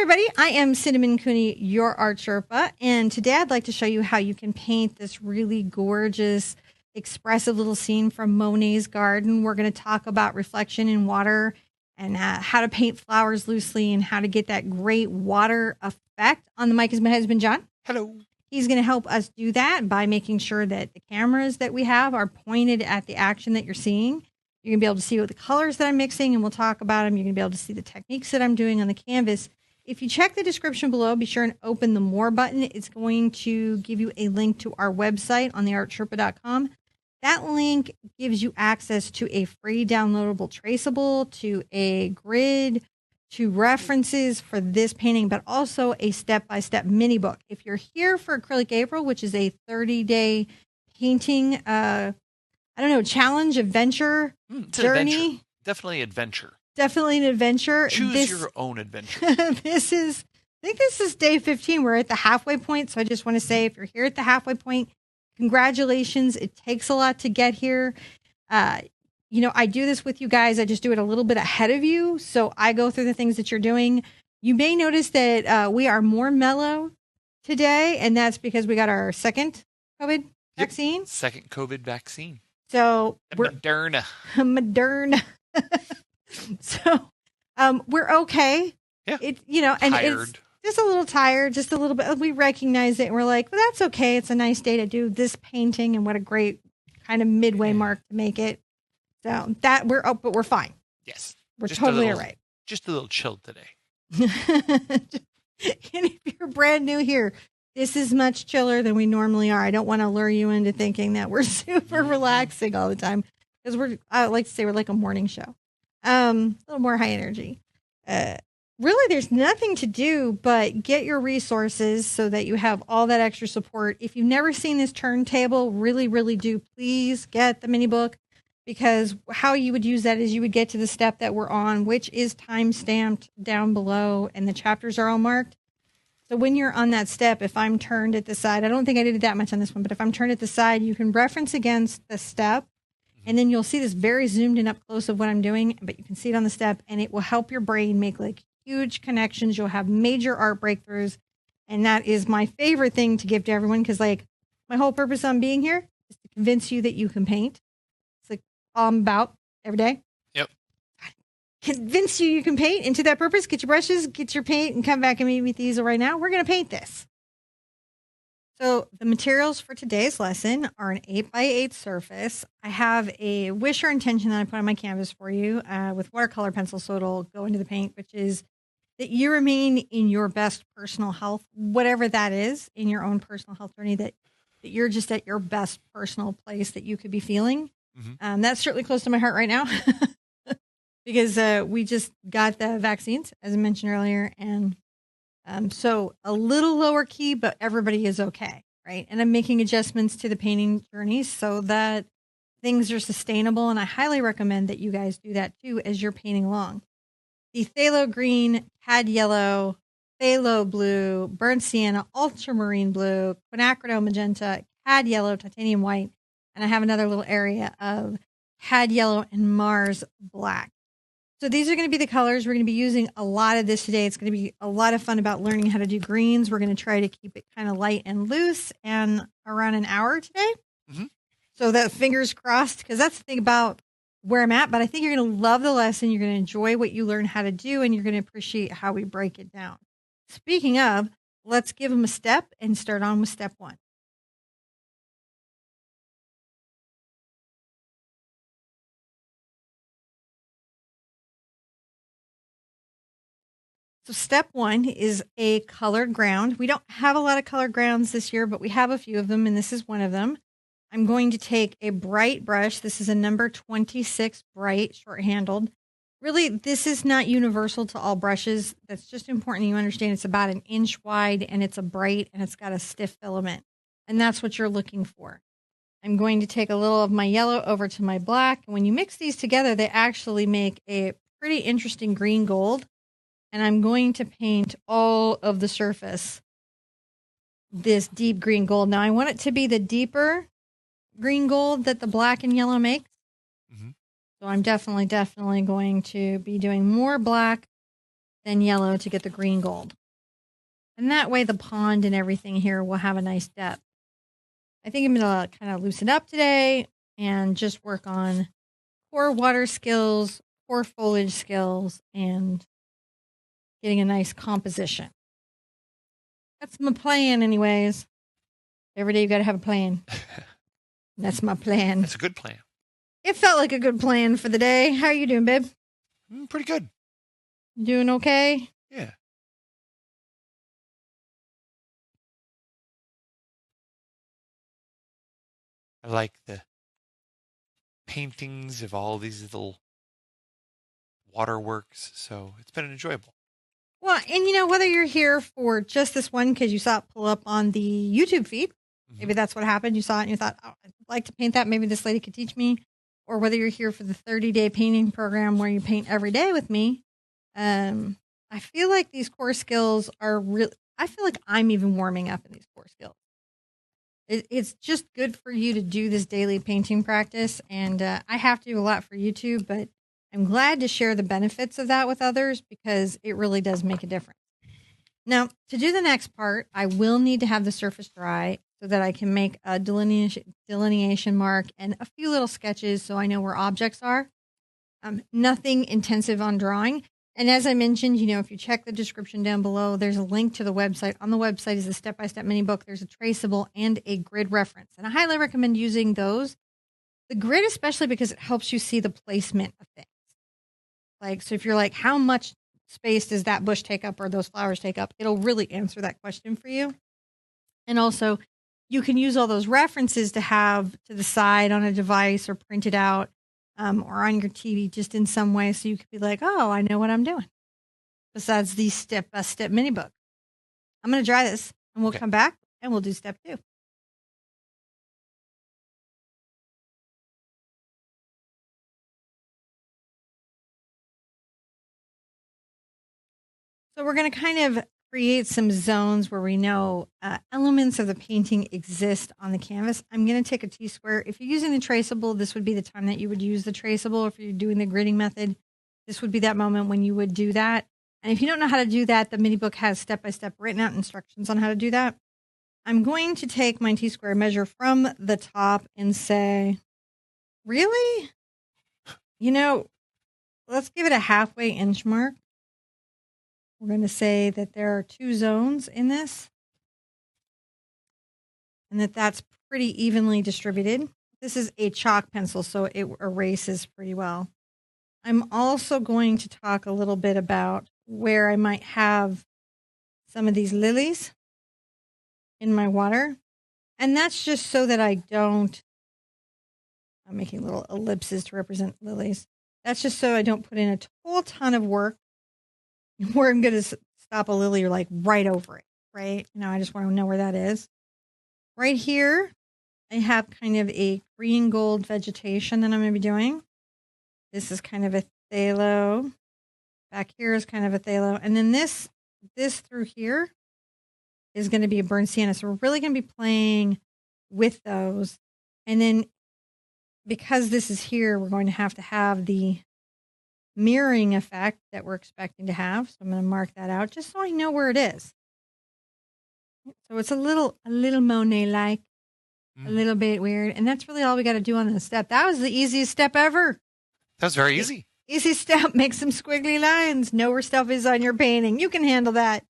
everybody. I am Cinnamon Cooney, your Art Sherpa, and today I'd like to show you how you can paint this really gorgeous, expressive little scene from Monet's garden. We're going to talk about reflection in water and how to paint flowers loosely and how to get that great water effect. On the mic is my husband, John. Hello. He's going to help us do that by making sure that the cameras that we have are pointed at the action that you're seeing. You're going to be able to see what the colors that I'm mixing, and we'll talk about them. You're going to be able to see the techniques that I'm doing on the canvas. If you check the description below, be sure and open the More button. It's going to give you a link to our website on the artsherpa.com. That link gives you access to a free downloadable traceable, to a grid, to references for this painting, but also a step-by-step mini book. If you're here for Acrylic April, which is a 30-day painting challenge, adventure, journey. Adventure. Definitely adventure. Definitely an adventure. Choose your own adventure. I think this is day 15. We're at the halfway point. So I just want to say, if you're here at the halfway point, congratulations. It takes a lot to get here. I do this with you guys. I just do it a little bit ahead of you. So I go through the things that you're doing. You may notice that we are more mellow today, and that's because we got our second COVID vaccine. Second COVID vaccine. So we're Moderna. So we're okay. Yeah. And it's just a little tired, just a little bit. We recognize it, and we're like, well, that's okay. It's a nice day to do this painting, and what a great kind of midway mark to make it. So that but we're fine. Yes. We're totally all right. Just a little chilled today. And if you're brand new here, this is much chiller than we normally are. I don't want to lure you into thinking that we're super relaxing all the time, because I like to say we're like a morning show. A little more high energy. Really, there's nothing to do but get your resources so that you have all that extra support. If you've never seen this turntable, really, really do please get the mini book, because how you would use that is you would get to the step that we're on, which is time stamped down below, and the chapters are all marked. So when you're on that step, if I'm turned at the side, I don't think I did it that much on this one, but if I'm turned at the side, you can reference against the step. And then you'll see this very zoomed in up close of what I'm doing, but you can see it on the step, and it will help your brain make like huge connections. You'll have major art breakthroughs. And that is my favorite thing to give to everyone, because like my whole purpose on being here is to convince you that you can paint. It's like all I'm about every day. Yep. Convince you can paint. And to that purpose, get your brushes, get your paint, and come back and meet me with easel right now. We're going to paint this. So the materials for today's lesson are an 8x8 surface. I have a wish or intention that I put on my canvas for you with watercolor pencil, so it'll go into the paint, which is that you remain in your best personal health, whatever that is, in your own personal health journey, that you're just at your best personal place that you could be feeling. Mm-hmm. That's certainly close to my heart right now because we just got the vaccines, as I mentioned earlier, and so a little lower key, but everybody is okay, right? And I'm making adjustments to the painting journey so that things are sustainable. And I highly recommend that you guys do that too as you're painting along. The phthalo green, cad yellow, phthalo blue, burnt sienna, ultramarine blue, quinacridone magenta, cad yellow, titanium white, and I have another little area of cad yellow and Mars black. So these are going to be the colors. We're going to be using a lot of this today. It's going to be a lot of fun about learning how to do greens. We're going to try to keep it kind of light and loose, and around an hour today. Mm-hmm. So that fingers crossed, because that's the thing about where I'm at. But I think you're going to love the lesson. You're going to enjoy what you learn how to do, and you're going to appreciate how we break it down. Speaking of, let's give them a step and start on with step one. So step one is a colored ground. We don't have a lot of colored grounds this year, but we have a few of them, and this is one of them. I'm going to take a bright brush. This is a number 26 bright, short-handled. Really, this is not universal to all brushes. That's just important you understand. It's about 1 inch wide, and it's a bright, and it's got a stiff filament, and that's what you're looking for. I'm going to take a little of my yellow over to my black, and when you mix these together, they actually make a pretty interesting green gold. And I'm going to paint all of the surface this deep green gold. Now, I want it to be the deeper green gold that the black and yellow makes. Mm-hmm. So I'm definitely going to be doing more black then yellow to get the green gold. And that way the pond and everything here will have a nice depth. I think I'm going to kind of loosen up today and just work on core water skills, core foliage skills, and getting a nice composition. That's my plan anyways. Every day you got to have a plan. That's my plan. That's a good plan. It felt like a good plan for the day. How are you doing, babe? Pretty good. You doing okay? Yeah. I like the paintings of all these little waterworks, so it's been enjoyable. Well, and whether you're here for just this one because you saw it pull up on the YouTube feed, maybe that's what happened. You saw it and you thought, oh, I'd like to paint that. Maybe this lady could teach me. Or whether you're here for the 30-day painting program where you paint every day with me. I feel like these core skills are really, I feel like I'm even warming up in these core skills. It's just good for you to do this daily painting practice. And I have to do a lot for YouTube, but I'm glad to share the benefits of that with others because it really does make a difference. Now, to do the next part, I will need to have the surface dry so that I can make a delineation mark and a few little sketches so I know where objects are. Nothing intensive on drawing. And as I mentioned, if you check the description down below, there's a link to the website. On the website is a step-by-step mini book. There's a traceable and a grid reference. And I highly recommend using those. The grid, especially because it helps you see the placement of things. So if you're like, how much space does that bush take up or those flowers take up? It'll really answer that question for you. And also, you can use all those references to have to the side on a device or print it out or on your TV just in some way so you could be like, oh, I know what I'm doing. Besides the step-by-step mini book. I'm going to dry this and we'll come back and we'll do step 2. So we're going to kind of create some zones where we know elements of the painting exist on the canvas. I'm going to take a T-square. If you're using the traceable, this would be the time that you would use the traceable. If you're doing the gridding method, this would be that moment when you would do that. And if you don't know how to do that, the mini book has step-by-step written out instructions on how to do that. I'm going to take my T-square measure from the top and say, really? Let's give it a halfway inch mark. We're going to say that there are 2 zones in this and that's pretty evenly distributed. This is a chalk pencil, so it erases pretty well. I'm also going to talk a little bit about where I might have some of these lilies in my water. And that's just so that I'm making little ellipses to represent lilies. That's just so I don't put in a whole ton of work where I'm going to stop a lily or right over it, right? I just want to know where that is. Right here, I have kind of a green gold vegetation that I'm going to be doing. This is kind of a phthalo. Back here is kind of a phthalo. And then this through here is going to be a burnt sienna. So we're really going to be playing with those. And then because this is here, we're going to have the mirroring effect that we're expecting to have. So I'm going to mark that out just so I know where it is. So it's a little Monet-like, a little bit weird. And that's really all we got to do on this step. That was the easiest step ever. That was very easy. Easy step. Make some squiggly lines. Know where stuff is on your painting. You can handle that.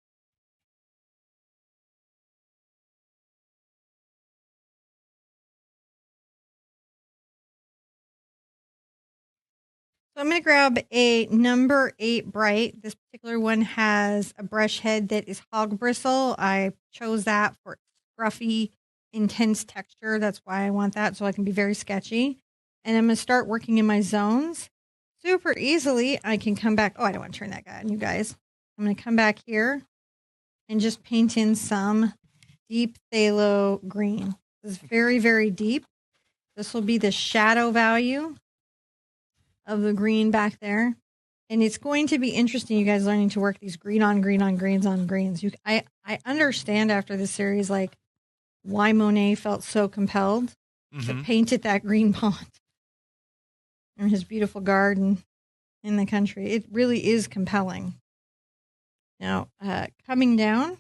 So I'm going to grab a number 8 bright. This particular one has a brush head that is hog bristle. I chose that for scruffy, intense texture. That's why I want that, so I can be very sketchy. And I'm going to start working in my zones. Super easily, I can come back. Oh, I don't want to turn that guy on, you guys. I'm going to come back here and just paint in some deep phthalo green. This is very, very deep. This will be the shadow value of the green back there. And it's going to be interesting, you guys learning to work these green on green on greens on greens. I understand after this series, why Monet felt so compelled to paint at that green pond and his beautiful garden in the country. It really is compelling. Now, coming down,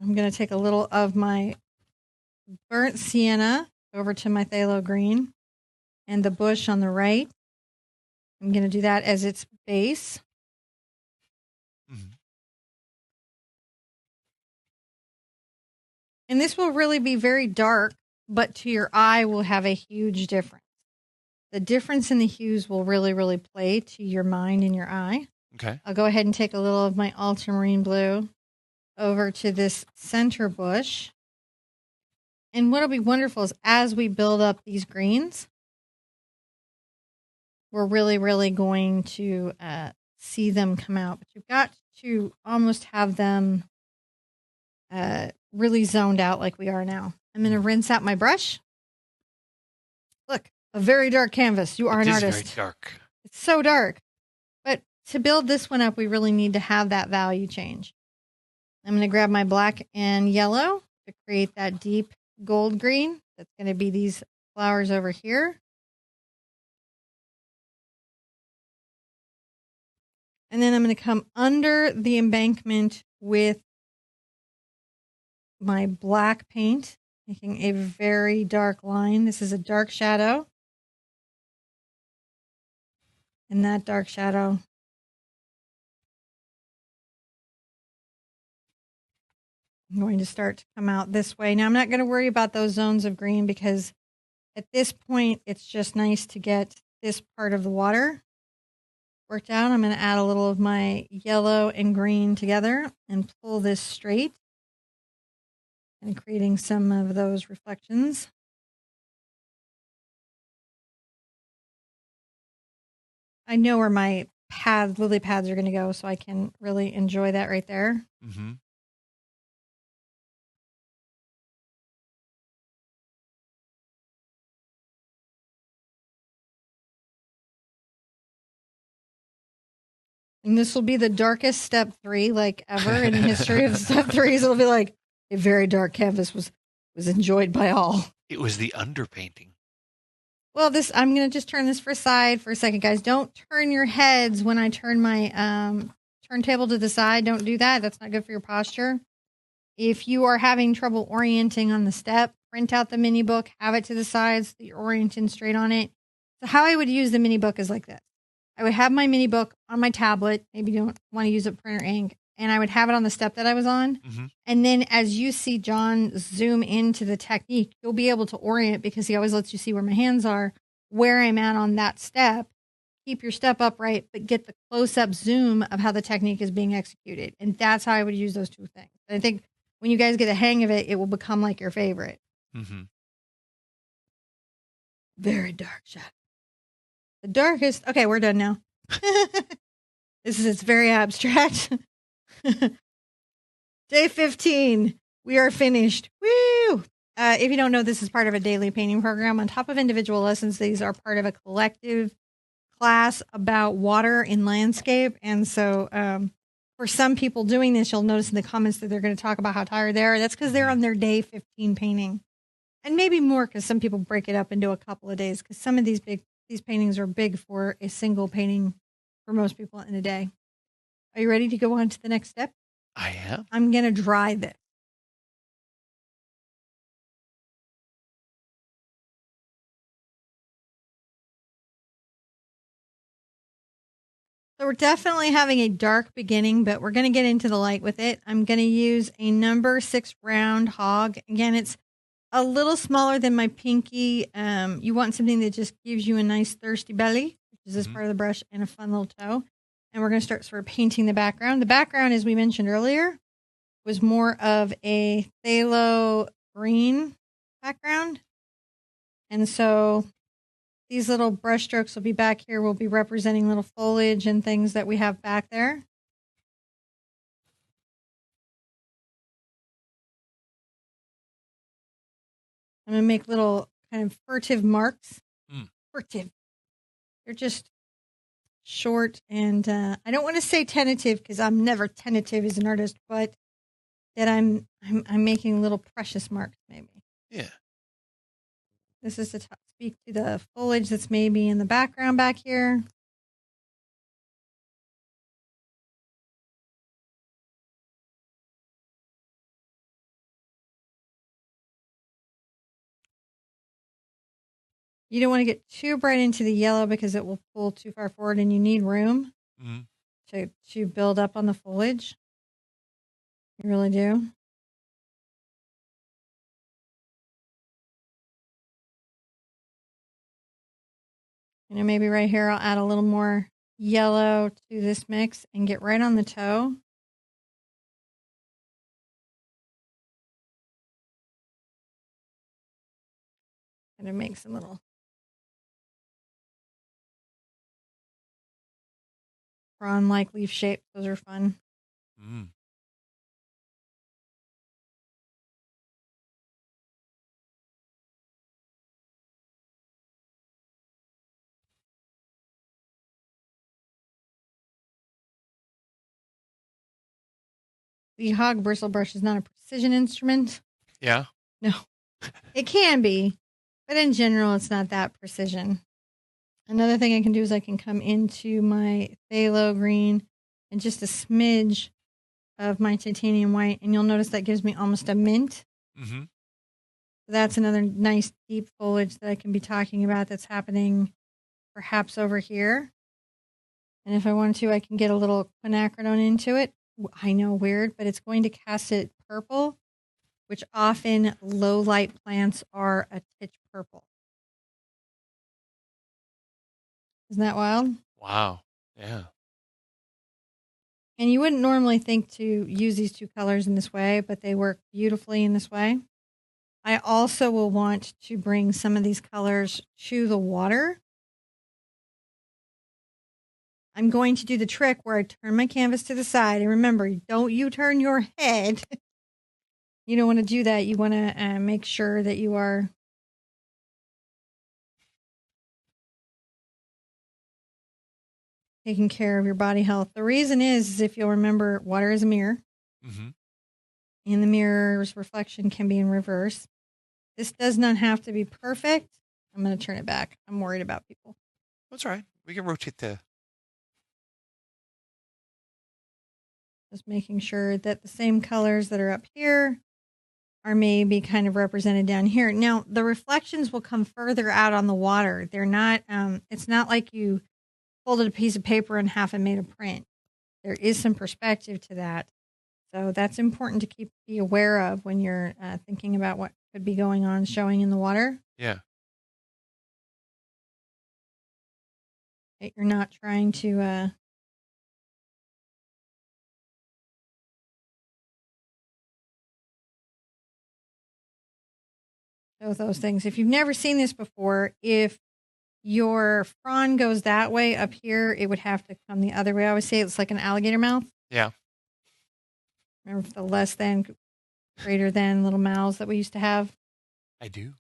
I'm going to take a little of my burnt sienna over to my phthalo green and the bush on the right. I'm going to do that as its base. Mm-hmm. And this will really be very dark, but to your eye will have a huge difference. The difference in the hues will really, really play to your mind and your eye. Okay. I'll go ahead and take a little of my ultramarine blue over to this center bush. And what'll be wonderful is as we build up these greens, we're really, really going to see them come out. But you've got to almost have them really zoned out like we are now. I'm going to rinse out my brush. Look, a very dark canvas. You are an artist. It is very dark. It's so dark. But to build this one up, we really need to have that value change. I'm going to grab my black and yellow to create that deep gold green. That's going to be these flowers over here. And then I'm going to come under the embankment with my black paint, making a very dark line. This is a dark shadow. And that dark shadow I'm going to start to come out this way. Now, I'm not going to worry about those zones of green because at this point, it's just nice to get this part of the water worked out. I'm going to add a little of my yellow and green together and pull this straight and creating some of those reflections. I know where my lily pads are going to go, so I can really enjoy that right there. Mm-hmm. And this will be the darkest step 3 like ever in the history of step 3s. It'll be like a very dark canvas was enjoyed by all. It was the underpainting. Well, I'm going to just turn this for side for a second, guys. Don't turn your heads when I turn my turntable to the side. Don't do that. That's not good for your posture. If you are having trouble orienting on the step, print out the mini book, have it to the sides so that you're orienting straight on it. So how I would use the mini book is like this. I would have my mini book on my tablet. Maybe you don't want to use a printer ink. And I would have it on the step that I was on. Mm-hmm. And then as you see John zoom into the technique, you'll be able to orient because he always lets you see where my hands are, where I'm at on that step. Keep your step upright, but get the close-up zoom of how the technique is being executed. And that's how I would use those two things. And I think when you guys get the hang of it, it will become like your favorite. Mm-hmm. Very dark shadow. The darkest. Okay, we're done now. It's very abstract. Day 15. We are finished. Woo! If you don't know, this is part of a daily painting program. On top of individual lessons, these are part of a collective class about water in landscape. And so for some people doing this, you'll notice in the comments that they're going to talk about how tired they are. That's because they're on their day 15 painting. And maybe more because some people break it up into a couple of days because some of these paintings are big for a single painting for most people in a day. Are you ready to go on to the next step? I am. I'm going to dry this. So we're definitely having a dark beginning, but we're going to get into the light with it. I'm going to use a number 6 round hog. Again, it's a little smaller than my pinky. You want something that just gives you a nice thirsty belly, which is this part of the brush, and a fun little toe. And we're going to start sort of painting the background. The background, as we mentioned earlier, was more of a phthalo green background. And so these little brush strokes will be back here. We'll be representing little foliage and things that we have back there. I'm going to make little kind of furtive marks. Furtive. They're just short and I don't want to say tentative because I'm never tentative as an artist, but that I'm making little precious marks maybe. Yeah. This is to speak to the foliage that's maybe in the background back here. You don't want to get too bright into the yellow because it will pull too far forward and you need room Mm-hmm. to build up on the foliage. You really do. Maybe right here I'll add a little more yellow to this mix and get right on the toe. And to make some little prawn-like leaf shapes. Those are fun. Mm. The hog bristle brush is not a precision instrument. Yeah. No, it can be, but in general, it's not that precision. Another thing I can do is I can come into my phthalo green and just a smidge of my titanium white, and you'll notice that gives me almost a mint. Mm-hmm. That's another nice deep foliage that I can be talking about that's happening perhaps over here. And if I want to, I can get a little quinacridone into it. I know, weird, but it's going to cast it purple, which often low light plants are a titch purple. Isn't that wild? Wow. Yeah. And you wouldn't normally think to use these two colors in this way, but they work beautifully in this way. I also will want to bring some of these colors to the water. I'm going to do the trick where I turn my canvas to the side. And remember, don't you turn your head. You don't want to do that. You want to make sure that you are taking care of your body health. The reason is if you'll remember, water is a mirror. Mm-hmm. And the mirror's reflection can be in reverse. This does not have to be perfect. I'm going to turn it back. I'm worried about people. That's all right. We can rotate the. Just making sure that the same colors that are up here are maybe kind of represented down here. Now, the reflections will come further out on the water. They're not, it's not like you folded a piece of paper in half and made a print. There is some perspective to that. So that's important to be aware of when you're thinking about what could be going on showing in the water. Yeah. That you're not trying to show those things. If you've never seen this before, if your frond goes that way up here, it would have to come the other way. I always say it's like an alligator mouth. Yeah. Remember the less than, greater than little mouths that we used to have? I do.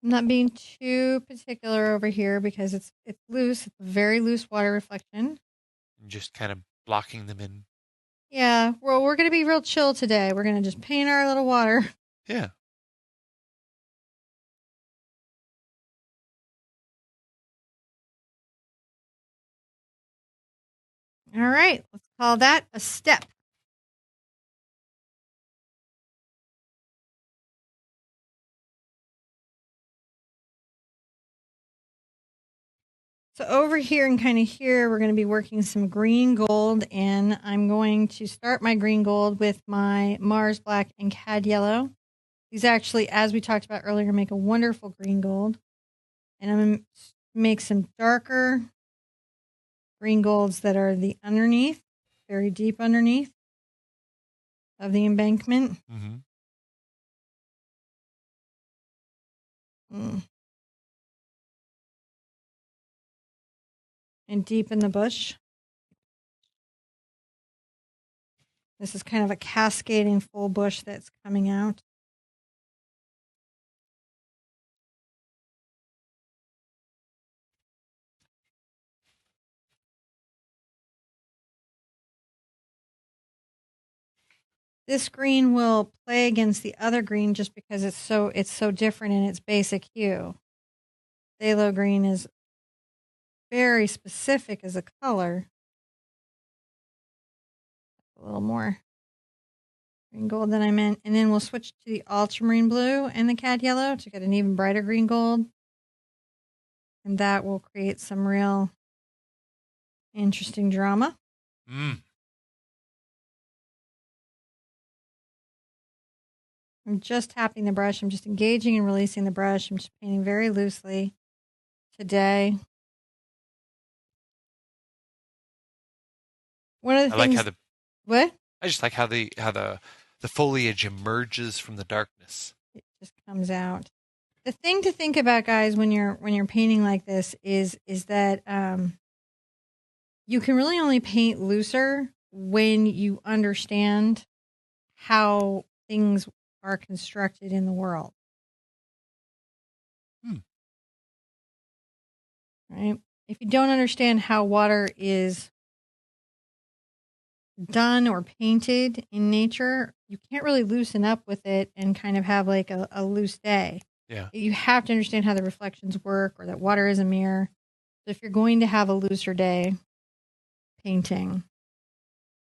I'm not being too particular over here because it's loose. It's a very loose water reflection. Just kind of blocking them in. Yeah, well, we're going to be real chill today. We're going to just paint our little water. Yeah. All right, let's call that a step. So over here and kind of here, we're going to be working some green gold, and I'm going to start my green gold with my Mars Black and Cad Yellow. These actually, as we talked about earlier, make a wonderful green gold. And I'm going to make some darker green golds that are the underneath, very deep underneath of the embankment. Mm-hmm. And deep in the bush. This is kind of a cascading full bush that's coming out. This green will play against the other green just because it's so different in its basic hue. phthalo green is very specific as a color. A little more green gold than I meant. And then we'll switch to the ultramarine blue and the cad yellow to get an even brighter green gold. And that will create some real interesting drama. Mm. I'm just tapping the brush. I'm just engaging and releasing the brush. I'm just painting very loosely today. One of the I like things. how the What? I just like how the foliage emerges from the darkness. It just comes out. The thing to think about, guys, when you're painting like this is that you can really only paint looser when you understand how things are constructed in the world. Right? If you don't understand how water is done or painted in nature, you can't really loosen up with it and kind of have like a loose day. Yeah. You have to understand how the reflections work or that water is a mirror. So if you're going to have a looser day painting,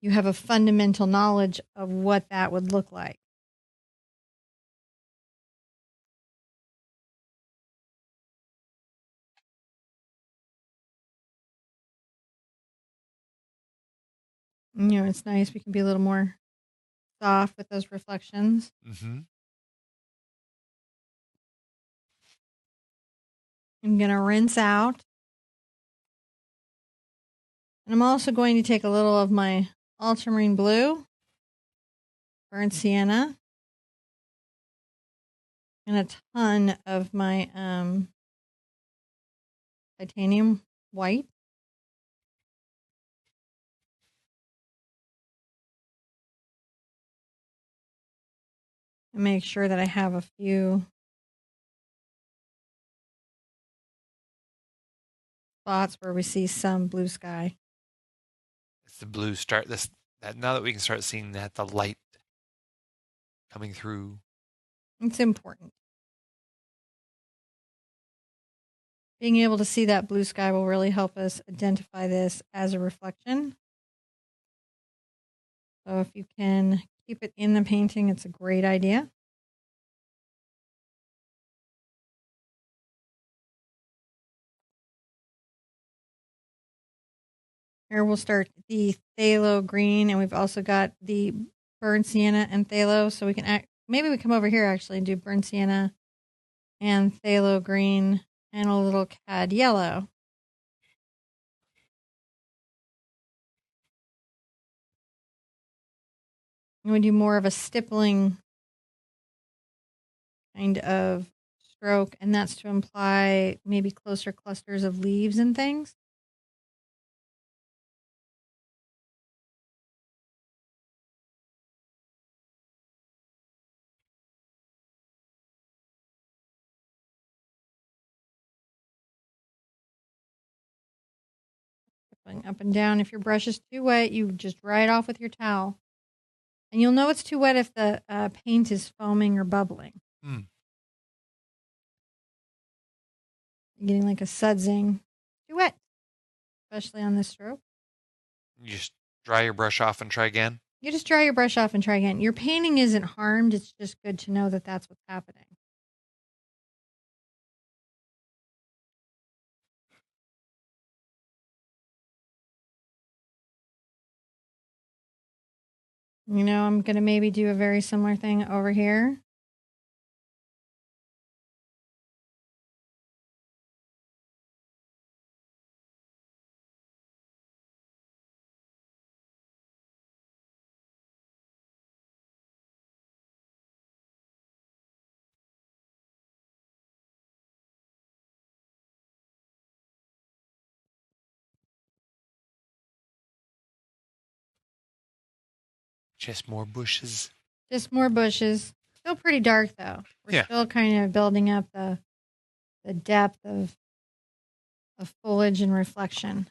you have a fundamental knowledge of what that would look like. You know, it's nice. We can be a little more soft with those reflections. Mm-hmm. I'm going to rinse out. And I'm also going to take a little of my ultramarine blue, burnt sienna, and a ton of my titanium white. And make sure that I have a few spots where we see some blue sky. It's the blue start that now that we can start seeing that the light coming through. It's important. Being able to see that blue sky will really help us identify this as a reflection. So if you can keep it in the painting, it's a great idea. Here we'll start the phthalo green, and we've also got the burnt sienna and phthalo. So we can maybe we come over here actually and do burnt sienna and phthalo green and a little cad yellow. And we do more of a stippling kind of stroke, and that's to imply maybe closer clusters of leaves and things. Stippling up and down. If your brush is too wet, you just dry it off with your towel. And you'll know it's too wet if the paint is foaming or bubbling. Mm. Getting like a sudsing. Too wet, especially on this stroke. You just dry your brush off and try again. You just dry your brush off and try again. Your painting isn't harmed. It's just good to know that that's what's happening. You know, I'm going to maybe do a very similar thing over here. Just more bushes. Just more bushes. Still pretty dark though. We're still kind of building up the depth of foliage and reflection,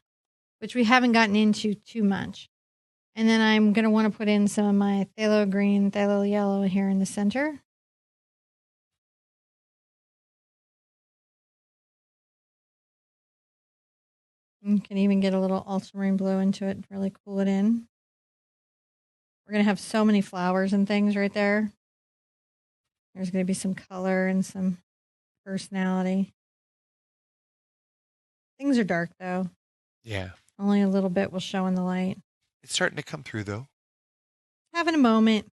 which we haven't gotten into too much. And then I'm going to want to put in some of my phthalo green, phthalo yellow here in the center. You can even get a little ultramarine blue into it and really cool it in. We're going to have so many flowers and things right there. There's going to be some color and some personality. Things are dark, though. Yeah. Only a little bit will show in the light. It's starting to come through, though. Having a moment.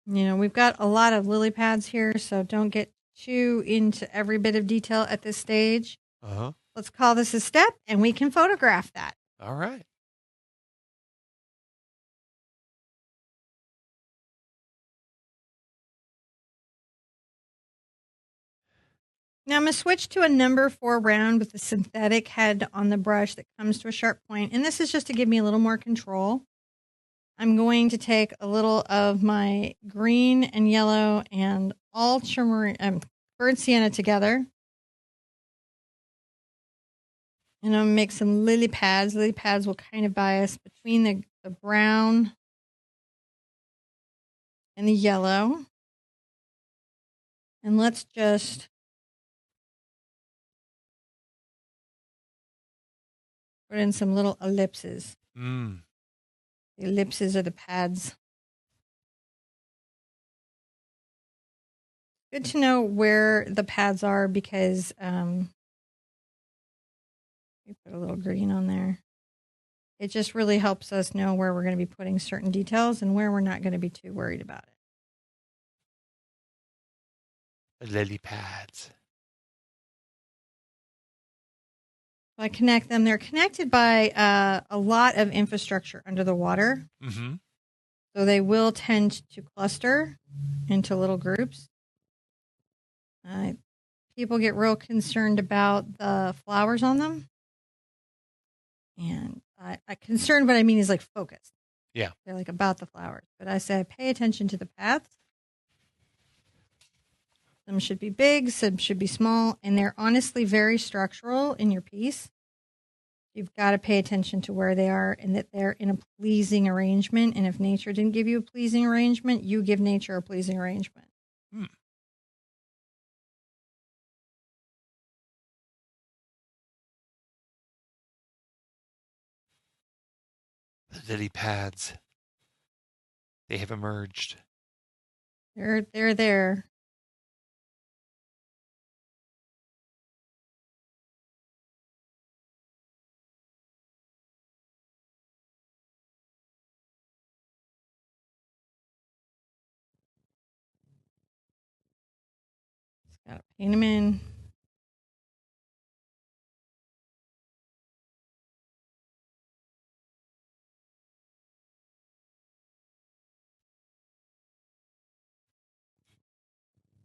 You know, we've got a lot of lily pads here, so don't get too into every bit of detail at this stage. Uh-huh. Let's call this a step, and we can photograph that. All right. Now I'm going to switch to a number 4 round with a synthetic head on the brush that comes to a sharp point, and this is just to give me a little more control. I'm going to take a little of my green and yellow and ultramarine, burnt sienna together. And I'm going to make some lily pads. Lily pads will kind of bias between the brown and the yellow. And let's just put in some little ellipses. Mm. The ellipses are the pads. Good to know where the pads are because we put a little green on there. It just really helps us know where we're going to be putting certain details and where we're not going to be too worried about it. The lily pads. I connect them. They're connected by a lot of infrastructure under the water. Mm-hmm. So they will tend to cluster into little groups. People get real concerned about the flowers on them. And concerned, what I mean is like focused. Yeah. They're like about the flowers. But I say pay attention to the paths. Some should be big, some should be small, and they're honestly very structural in your piece. You've got to pay attention to where they are and that they're in a pleasing arrangement. And if nature didn't give you a pleasing arrangement, you give nature a pleasing arrangement. Hmm. The lily pads. They have emerged. They're there. Just gotta paint them in.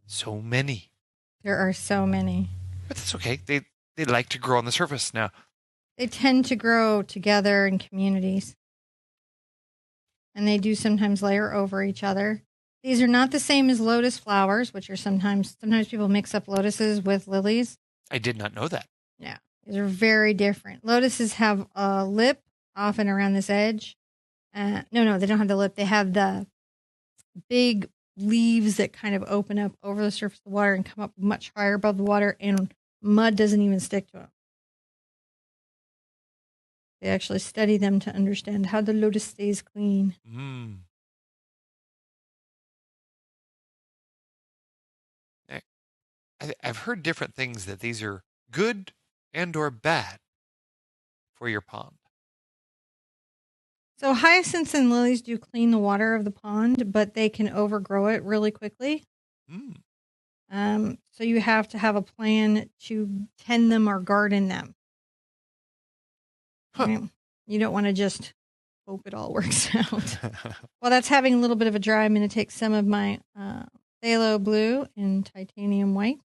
So many. There are so many. But that's okay. They like to grow on the surface now. They tend to grow together in communities. And they do sometimes layer over each other. These are not the same as lotus flowers, which are sometimes people mix up lotuses with lilies. I did not know that. Yeah, these are very different. Lotuses have a lip often around this edge. No, they don't have the lip. They have the big leaves that kind of open up over the surface of the water and come up much higher above the water, and mud doesn't even stick to them. They actually study them to understand how the lotus stays clean. Mm. I've heard different things that these are good and or bad for your pond. So hyacinths and lilies do clean the water of the pond, but they can overgrow it really quickly. So you have to have a plan to tend them or garden them. Huh. Right? You don't want to just hope it all works out. While that's having a little bit of a dry, I'm going to take some of my phthalo blue and titanium white.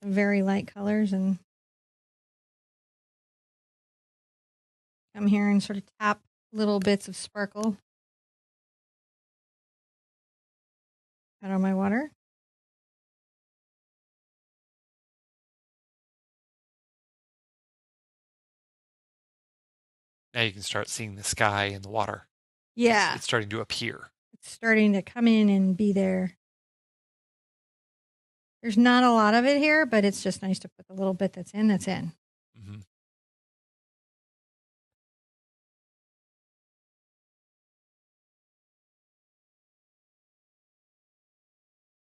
Some very light colors and come here and sort of tap little bits of sparkle out on my water. Now you can start seeing the sky and the water. Yeah. It's starting to appear. It's starting to come in and be there. There's not a lot of it here, but it's just nice to put the little bit that's in. Mm-hmm.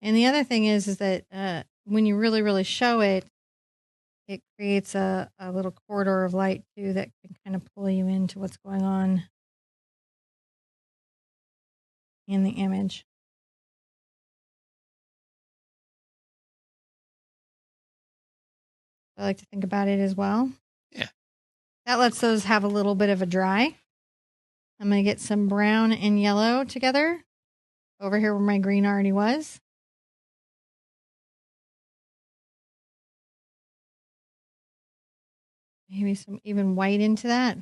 And the other thing is that when you really, really show it, it creates a little corridor of light too that can kind of pull you into what's going on in the image. I like to think about it as well. Yeah. That lets those have a little bit of a dry. I'm going to get some brown and yellow together over here where my green already was. Maybe some even white into that.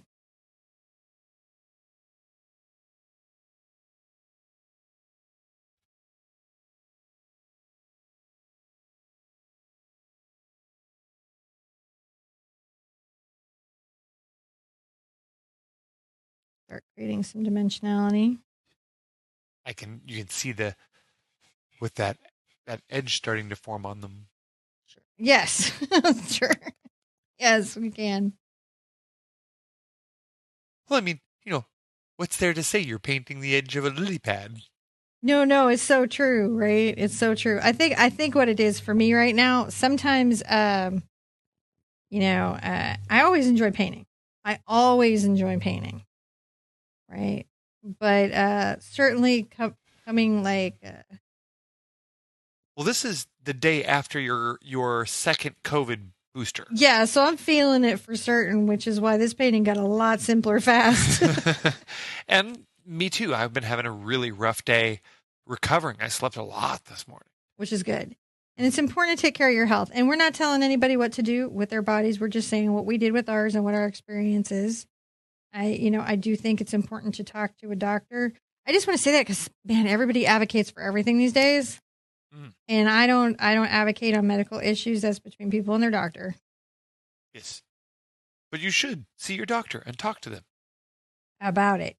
Start creating some dimensionality. You can see with that edge starting to form on them. Sure. Yes, sure. Yes, we can. Well, I mean, what's there to say you're painting the edge of a lily pad? No, it's so true, right? It's so true. I think what it is for me right now, sometimes, I always enjoy painting. Right? But certainly coming like. Well, this is the day after your second COVID booster. Yeah, so I'm feeling it for certain, which is why this painting got a lot simpler fast. And me too. I've been having a really rough day recovering. I slept a lot this morning. Which is good. And it's important to take care of your health. And we're not telling anybody what to do with their bodies. We're just saying what we did with ours and what our experience is. I do think it's important to talk to a doctor. I just want to say that because, man, everybody advocates for everything these days. And I don't advocate on medical issues. That's between people and their doctor. Yes. But you should see your doctor and talk to them. About it.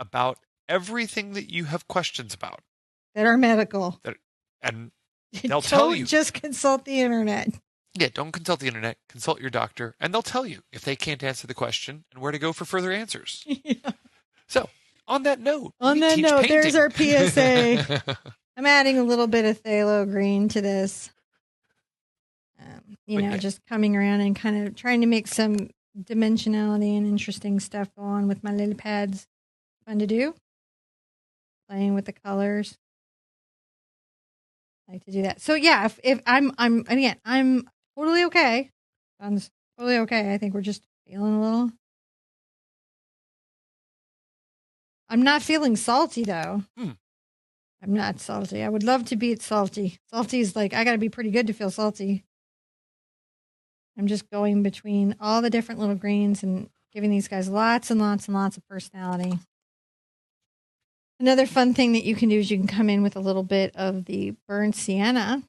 About everything that you have questions about. That are medical. And they'll tell you. Don't just consult the internet. Yeah, don't consult the internet. Consult your doctor. And they'll tell you if they can't answer the question and where to go for further answers. Yeah. So, on that note. There's our PSA. I'm adding a little bit of phthalo green to this. Just coming around and kind of trying to make some dimensionality and interesting stuff go on with my lily pads. Fun to do. Playing with the colors. I like to do that. So yeah, if I'm totally okay. I'm totally okay. I think we're just feeling a little. I'm not feeling salty though. I'm not salty. I would love to be salty. Salty is like, I got to be pretty good to feel salty. I'm just going between all the different little greens and giving these guys lots and lots and lots of personality. Another fun thing that you can do is you can come in with a little bit of the burnt sienna,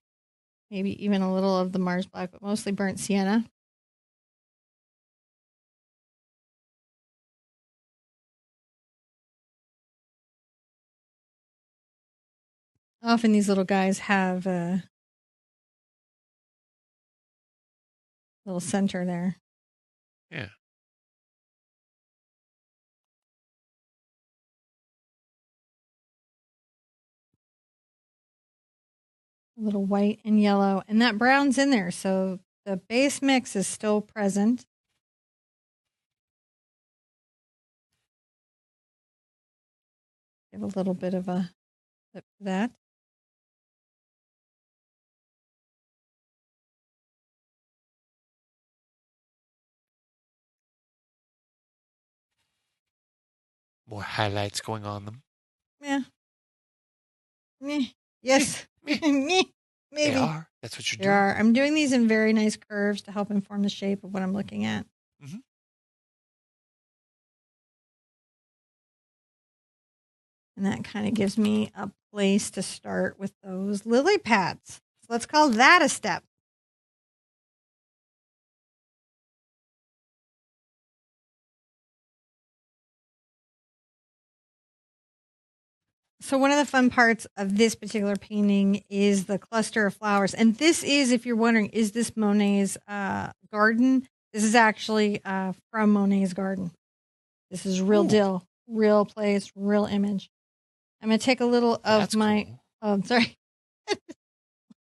maybe even a little of the Mars Black, but mostly burnt sienna. Often these little guys have a little center there. Yeah. A little white and yellow, and that brown's in there, so the base mix is still present. Give a little bit of a lip to that. More highlights going on them. Yeah. Yes. Maybe. They are. That's what you're doing. There are. I'm doing these in very nice curves to help inform the shape of what I'm looking at. Mm-hmm. And that kind of gives me a place to start with those lily pads. So let's call that a step. So one of the fun parts of this particular painting is the cluster of flowers. And this is, if you're wondering, is this Monet's garden? This is actually from Monet's garden. This is real deal, real place, real image. I'm going to take a little of my... Cool. Oh, I'm sorry.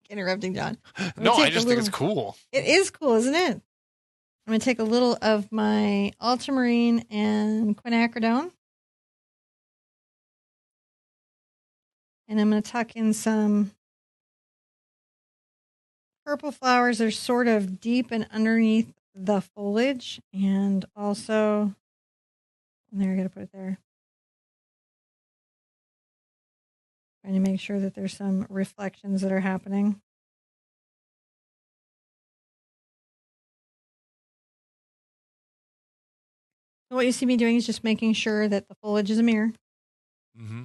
Interrupting, John. No, I just think it's cool. It is cool, isn't it? I'm going to take a little of my ultramarine and quinacridone. And I'm going to tuck in some purple flowers. They're sort of deep and underneath the foliage. And also, there, I got to put it there. Trying to make sure that there's some reflections that are happening. So what you see me doing is just making sure that the foliage is a mirror. Mm-hmm.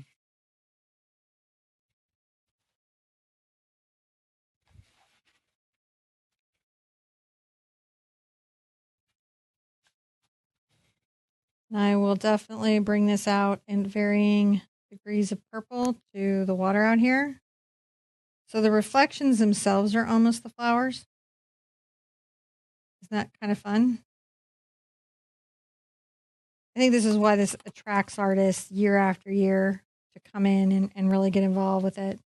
And I will definitely bring this out in varying degrees of purple to the water out here. So the reflections themselves are almost the flowers. Isn't that kind of fun? I think this is why this attracts artists year after year to come in and really get involved with it.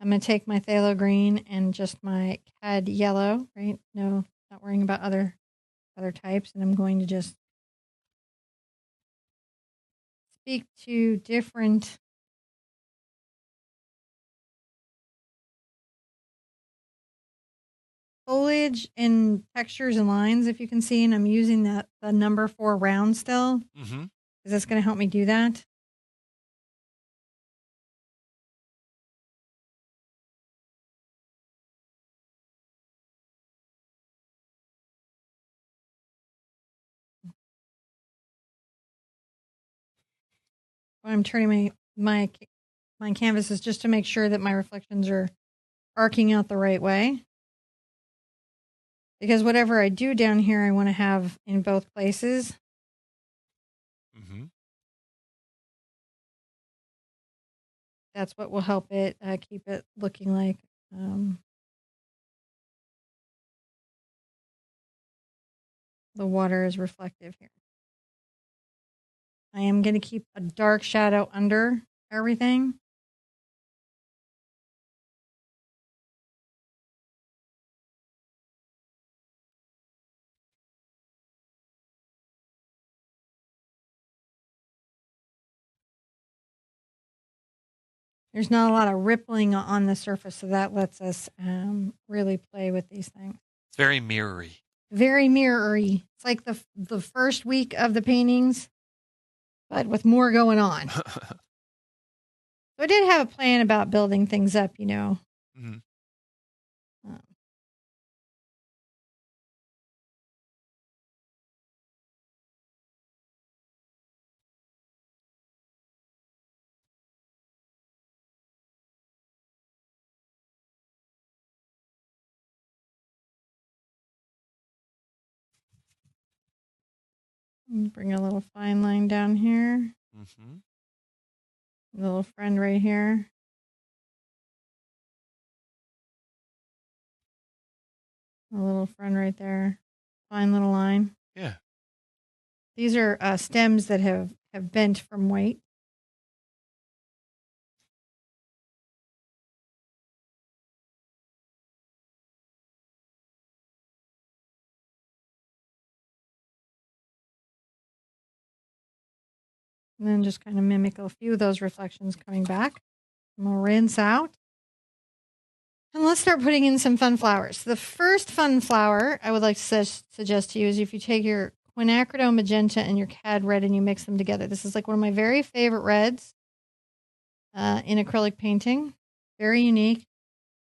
I'm going to take my phthalo green and just my cad yellow, right? No, not worrying about other types. And I'm going to just speak to different foliage and textures and lines, if you can see. And I'm using the number 4 round still. Mm-hmm. Is this going to help me do that? When I'm turning my canvas is just to make sure that my reflections are arcing out the right way. Because whatever I do down here, I want to have in both places. Mm-hmm. That's what will help it keep it looking like the water is reflective here. I am going to keep a dark shadow under everything. There's not a lot of rippling on the surface, so that lets us really play with these things. It's very mirrory. Very mirrory. It's like the first week of the paintings, but with more going on. So I did have a plan about building things up, you know. Mm-hmm. Bring a little fine line down here. Mm-hmm. A little friend right here. A little friend right there. Fine little line. Yeah. These are stems that have bent from weight. And then just kind of mimic a few of those reflections coming back. And we'll rinse out. And let's start putting in some fun flowers. The first fun flower I would like to suggest to you is if you take your quinacridone magenta and your cad red and you mix them together. This is like one of my very favorite reds in acrylic painting. Very unique.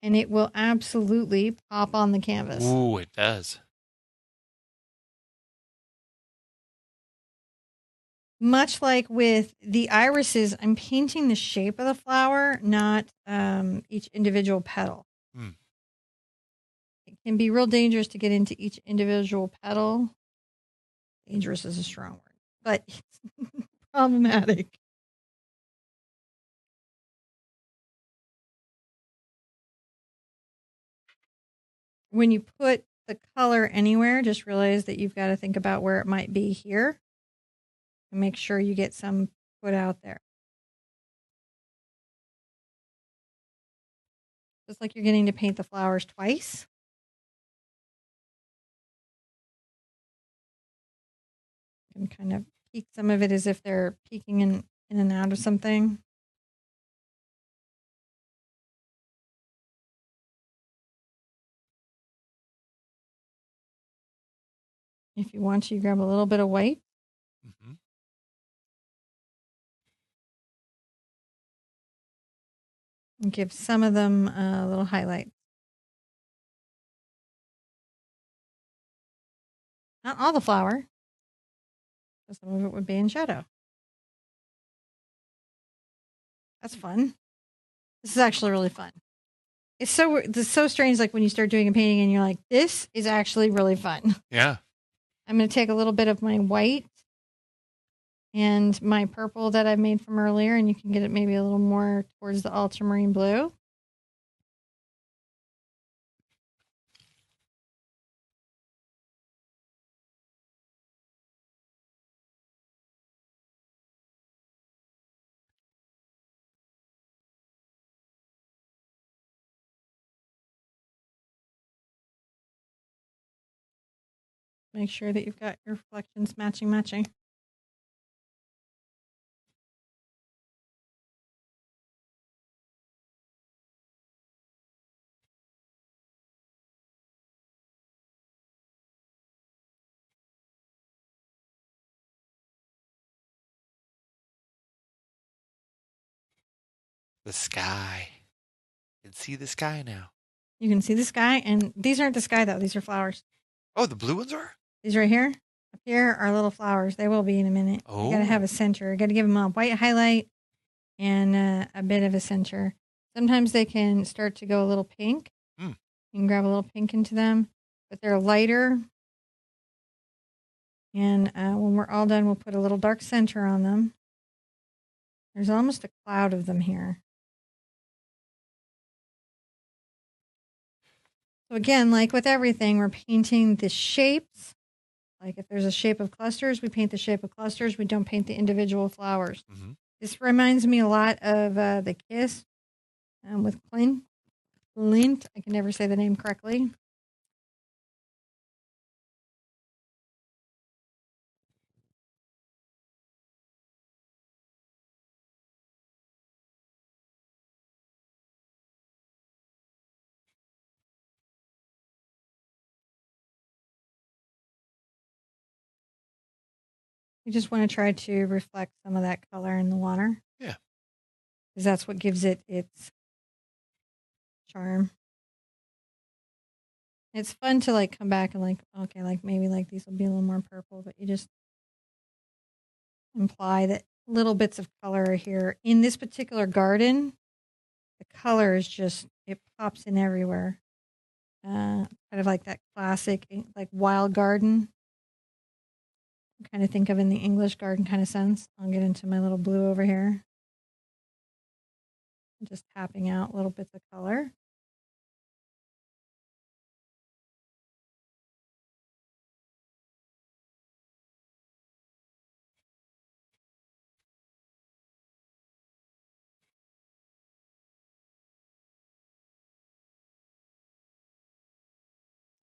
And it will absolutely pop on the canvas. Ooh, it does. Much like with the irises, I'm painting the shape of the flower, not each individual petal. Mm. It can be real dangerous to get into each individual petal. Dangerous is a strong word, but it's problematic. when you put the color anywhere, just realize that you've got to think about where it might be here and make sure you get some put out there. Just like you're getting to paint the flowers twice. And kind of peek some of it as if they're peeking in and out of something. If you want to, you grab a little bit of white. Mm-hmm. And give some of them a little highlight. Not all the flower. Some of it would be in shadow. That's fun. This is actually really fun. It's so strange, like when you start doing a painting and you're like, this is actually really fun. Yeah. I'm going to take a little bit of my white and my purple that I made from earlier, and you can get it maybe a little more towards the ultramarine blue. Make sure that you've got your reflections matching. The sky. You can see the sky now. You can see the sky, and these aren't the sky, though. These are flowers. Oh, the blue ones are? These right here. Up here are little flowers. They will be in a minute. Oh. You got to have a center. You got to give them a white highlight and a bit of a center. Sometimes they can start to go a little pink. You can grab a little pink into them, but they're lighter. And when we're all done, we'll put a little dark center on them. There's almost a cloud of them here. So again, like with everything, we're painting the shapes. Like if there's a shape of clusters, we paint the shape of clusters. We don't paint the individual flowers. Mm-hmm. This reminds me a lot of the Kiss with Clint. I can never say the name correctly. You just want to try to reflect some of that color in the water. Yeah. Because that's what gives it its charm. It's fun to like come back and like, okay, like maybe like these will be a little more purple, but you just imply that little bits of color are here. In this particular garden, the color is just, it pops in everywhere. Kind of like that classic, like wild garden. Kind of think of in the English garden kind of sense. I'll get into my little blue over here. Just tapping out little bits of color.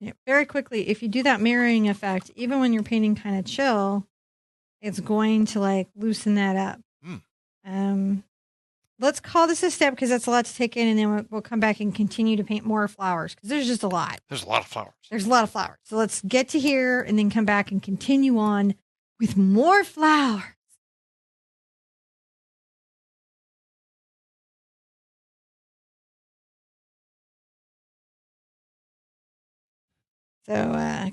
Yeah, very quickly, if you do that mirroring effect, even when you're painting kind of chill, it's going to like loosen that up. Let's call this a step because that's a lot to take in, and then we'll come back and continue to paint more flowers because there's just a lot. There's a lot of flowers. There's a lot of flowers. So let's get to here and then come back and continue on with more flowers. So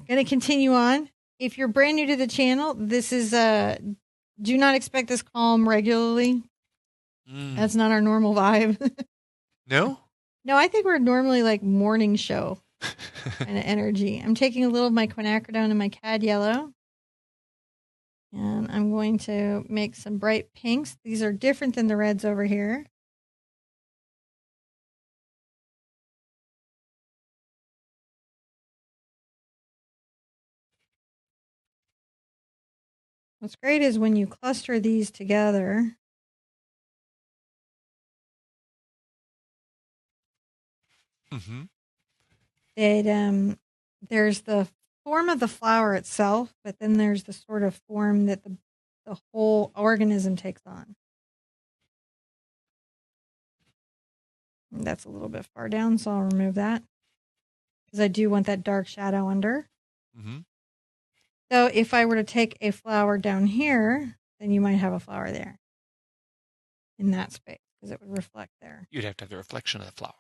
going to continue on. If you're brand new to the channel, this is do not expect this calm regularly. That's not our normal vibe. No? No, I think we're normally like morning show kind of energy. I'm taking a little of my quinacridone and my cad yellow. And I'm going to make some bright pinks. These are different than the reds over here. What's great is when you cluster these together, there's the form of the flower itself, but then there's the sort of form that the whole organism takes on. And that's a little bit far down, so I'll remove that because I do want that dark shadow under. So if I were to take a flower down here, then you might have a flower there in that space because it would reflect there. You'd have to have the reflection of the flower.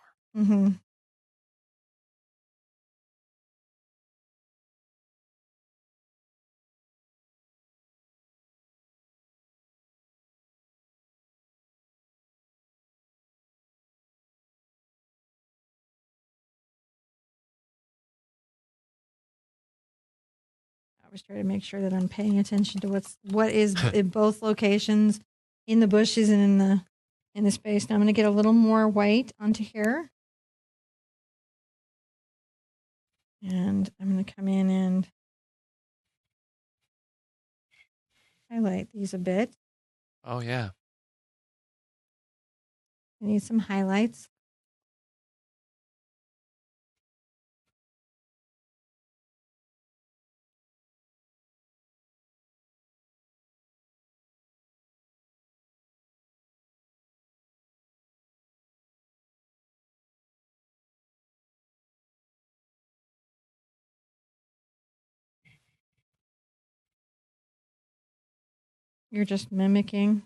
I always try to make sure that I'm paying attention to what is in both locations, in the bushes and in the space. Now I'm going to get a little more white onto here. And I'm going to come in and highlight these a bit. Oh, yeah. I need some highlights. You're just mimicking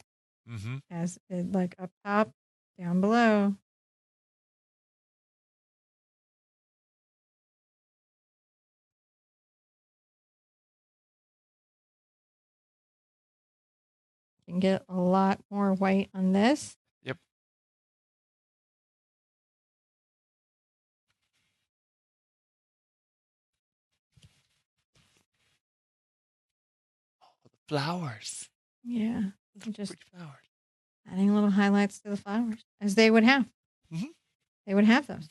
as it, like up top, down below. You can get a lot more white on this. Yep. Oh, the flowers. Yeah. Just pretty flowers. Adding little highlights to the flowers, as they would have. They would have those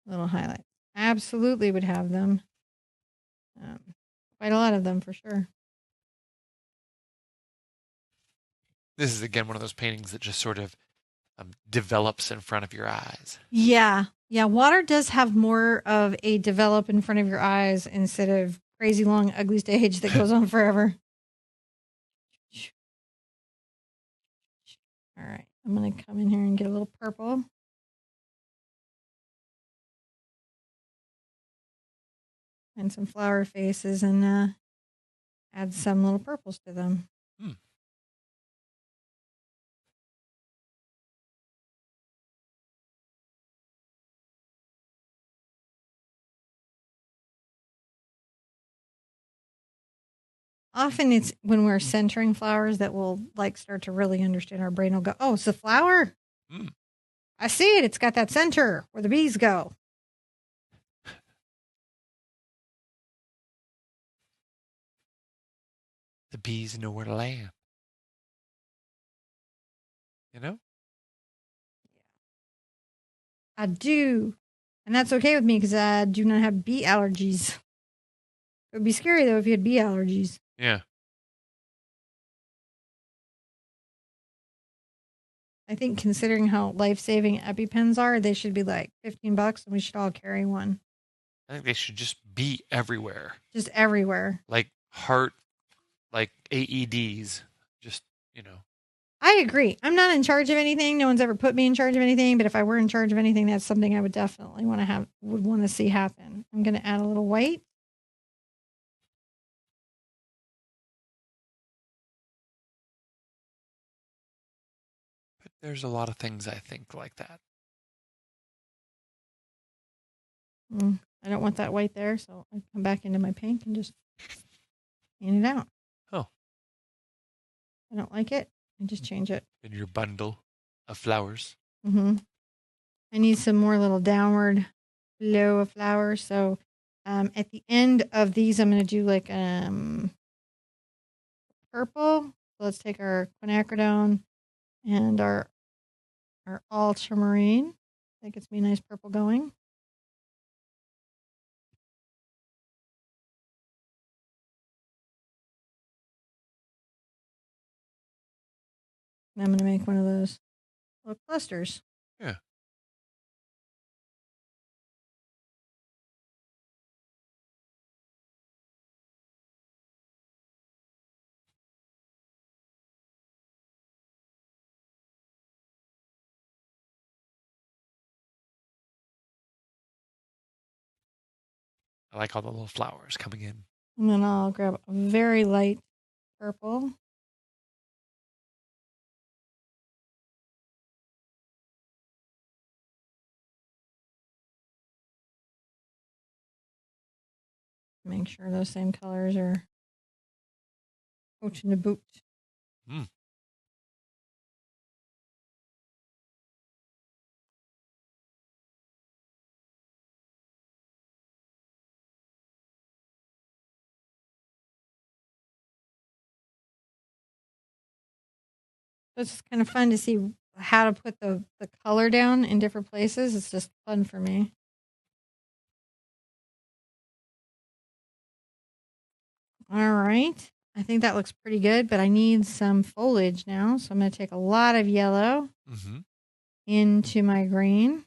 little highlights. Absolutely would have them. Quite a lot of them for sure. This is, again, one of those paintings that just sort of develops in front of your eyes. Yeah. Yeah. Water does have more of a develop in front of your eyes instead of crazy long, ugly stage that goes on forever. All right. I'm going to come in here and get a little purple. And some flower faces and add some little purples to them. Often it's when we're centering flowers that we'll like start to really understand. Our brain will go, oh, it's a flower. I see it. It's got that center where the bees go. The bees know where to land. You know? I do. And that's okay with me because I do not have bee allergies. It would be scary, though, if you had bee allergies. Yeah. I think considering how life-saving EpiPens are, they should be like $15 and we should all carry one. I think they should just be everywhere. Just everywhere. Like heart, like AEDs. Just, I agree. I'm not in charge of anything. No one's ever put me in charge of anything. But if I were in charge of anything, that's something I would definitely would want to see happen. I'm going to add a little white. But there's a lot of things I think like that. I don't want that white there, so I come back into my pink and just paint it out. Oh. I don't like it. I just change it. In your bundle of flowers. I need some more little downward flow of flowers. So at the end of these, I'm going to do like purple. So let's take our quinacridone and our ultramarine. That gets me a nice purple going. And I'm going to make one of those little clusters. Yeah. I like all the little flowers coming in. And then I'll grab a very light purple. Make sure those same colors are coaching the boot. Mm. So it's just kind of fun to see how to put the color down in different places. It's just fun for me. All right. I think that looks pretty good, but I need some foliage now. So I'm going to take a lot of yellow into my green.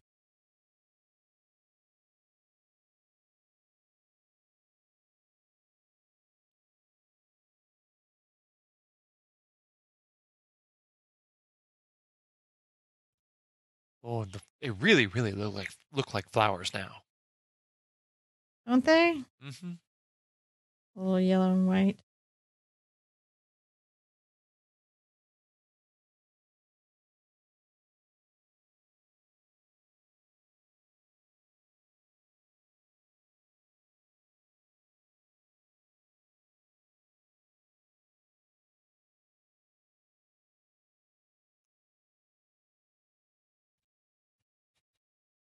Oh, they really, really look like flowers now. Don't they? Mm-hmm. A little yellow and white.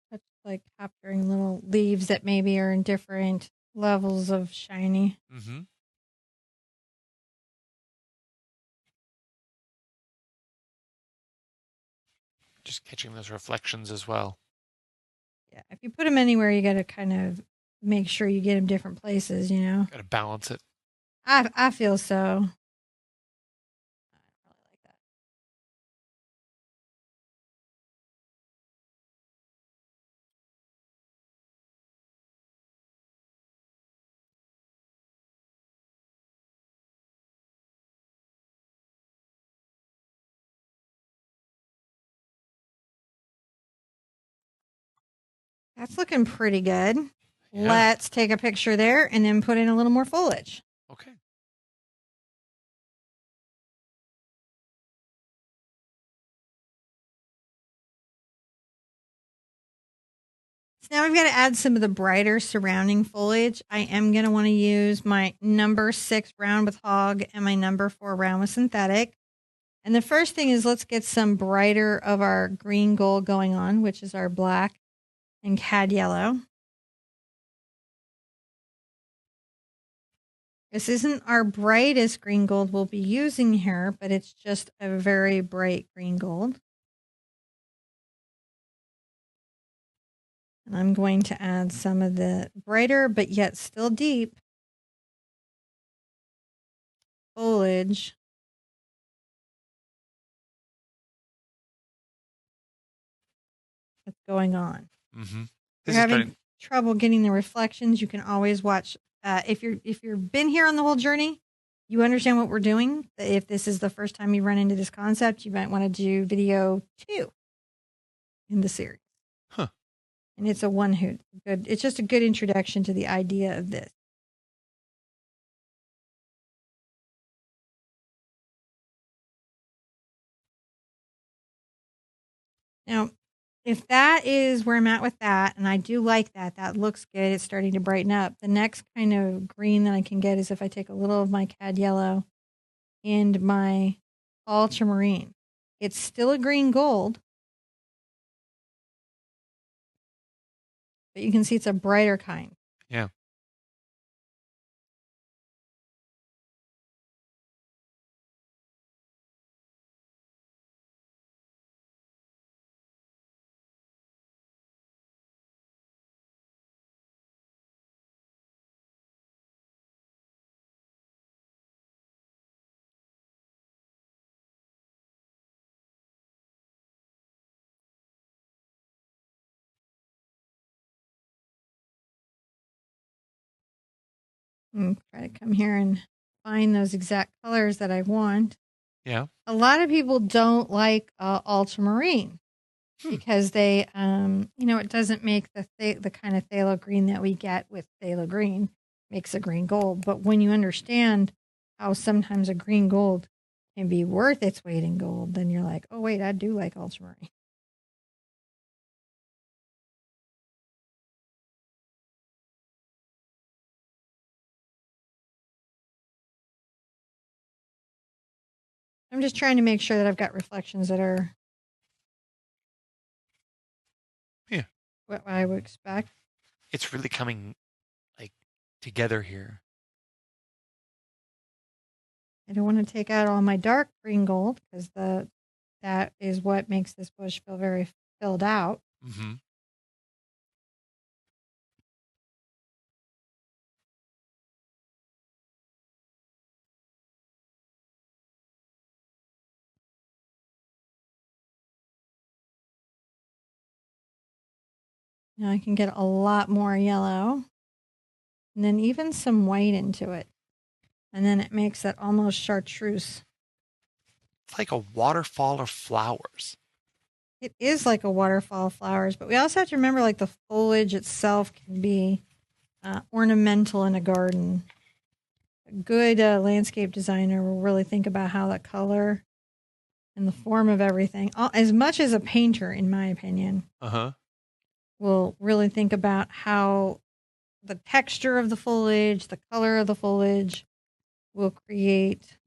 That's like capturing little leaves that maybe are in different levels of shiny. Mm-hmm. Just catching those reflections as well. Yeah, if you put them anywhere, you got to kind of make sure you get them different places, you know? Got to balance it. I feel so. I really like that. That's looking pretty good. Yeah. Let's take a picture there and then put in a little more foliage. Okay. So now we've got to add some of the brighter surrounding foliage. I am going to want to use my number 6 round with hog and my number 4 round with synthetic. And the first thing is let's get some brighter of our green gold going on, which is our black and cad yellow. This isn't our brightest green gold we'll be using here, but it's just a very bright green gold. And I'm going to add some of the brighter but yet still deep foliage that's going on. Mm-hmm. If you're having trouble getting the reflections, you can always watch. If you've been here on the whole journey, you understand what we're doing. If this is the first time you run into this concept, you might want to do video 2 in the series. Huh. And it's a one hoot. Good. It's just a good introduction to the idea of this. Now, if that is where I'm at with that, and I do like that, that looks good. It's starting to brighten up. The next kind of green that I can get is if I take a little of my cad yellow and my ultramarine. It's still a green gold, but you can see it's a brighter kind. Yeah. And try to come here and find those exact colors that I want. Yeah. A lot of people don't like ultramarine because they, it doesn't make the kind of phthalo green that we get with phthalo green makes a green gold. But when you understand how sometimes a green gold can be worth its weight in gold, then you're like, oh wait, I do like ultramarine. I'm just trying to make sure that I've got reflections that are what I would expect. It's really coming like together here. I don't want to take out all my dark green gold because that is what makes this bush feel very filled out. Mm-hmm. Now I can get a lot more yellow and then even some white into it. And then it makes it almost chartreuse. It's like a waterfall of flowers. It is like a waterfall of flowers, but we also have to remember like the foliage itself can be ornamental in a garden. A good landscape designer will really think about how the color and the form of everything, as much as a painter, in my opinion, will really think about how the texture of the foliage, the color of the foliage will create